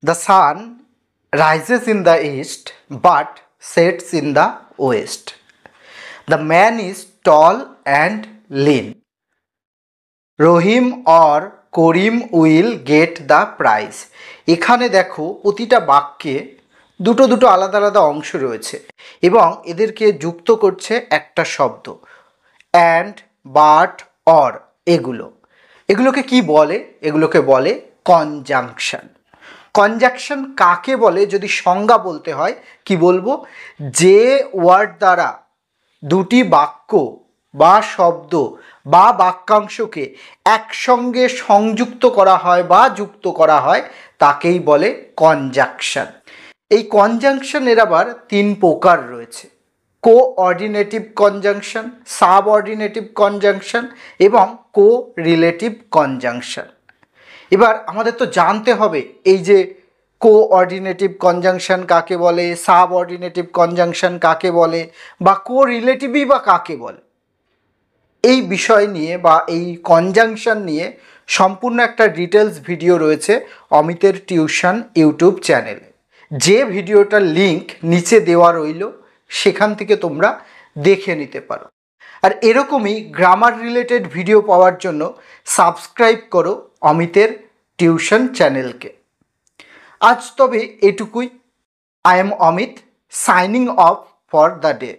The sun rises in the east but sets in the west. The man is tall and lean. Rohim or Karim will get the prize. এখানে দেখো প্রতিটা বাক্যে দুটো দুটো আলাদা আলাদা অংশ রয়েছে এবং এদেরকে যুক্ত করছে একটা শব্দ, অ্যান্ড, বাট, অর। এগুলোকে কি বলে? এগুলোকে বলে কনজাংশন। কনজাংশন কাকে বলে যদি সংজ্ঞা বলতে হয় কি বলবো? যে ওয়ার্ড দ্বারা দুটি বাক্য বা শব্দ বা বাক্যাংশকে একসঙ্গে সংযুক্ত করা হয় বা যুক্ত করা হয় তাকেই বলে কনজাংশন। এই কনজাংশনের আবার তিন প্রকার রয়েছে: কোঅর্ডিনেটিভ কনজাংশন, সাবঅর্ডিনেটিভ কনজাংশন এবং কোরিলেটিভ কনজাংশন। এবার আমাদের তো জানতে হবে এই যে কোঅর্ডিনেটিভ কনজাংশন কাকে বলে, সাবঅর্ডিনেটিভ কনজাংশন কাকে বলে, বা কোরিলেটিভই বা কাকে বলে। এই বিষয় নিয়ে বা এই কনজাংশন নিয়ে সম্পূর্ণ একটা ডিটেলস ভিডিও রয়েছে অমিতের টিউশন ইউটিউব চ্যানেলে, যে ভিডিওটার লিঙ্ক নিচে দেওয়া রইল, সেখান থেকে তোমরা দেখে নিতে পারো। আর এরকমই গ্রামার রিলেটেড ভিডিও পাওয়ার জন্য সাবস্ক্রাইব করো অমিতের টিউশন চ্যানেলকে। আজ তবে এটুকুই। I am Amit, signing off for the day.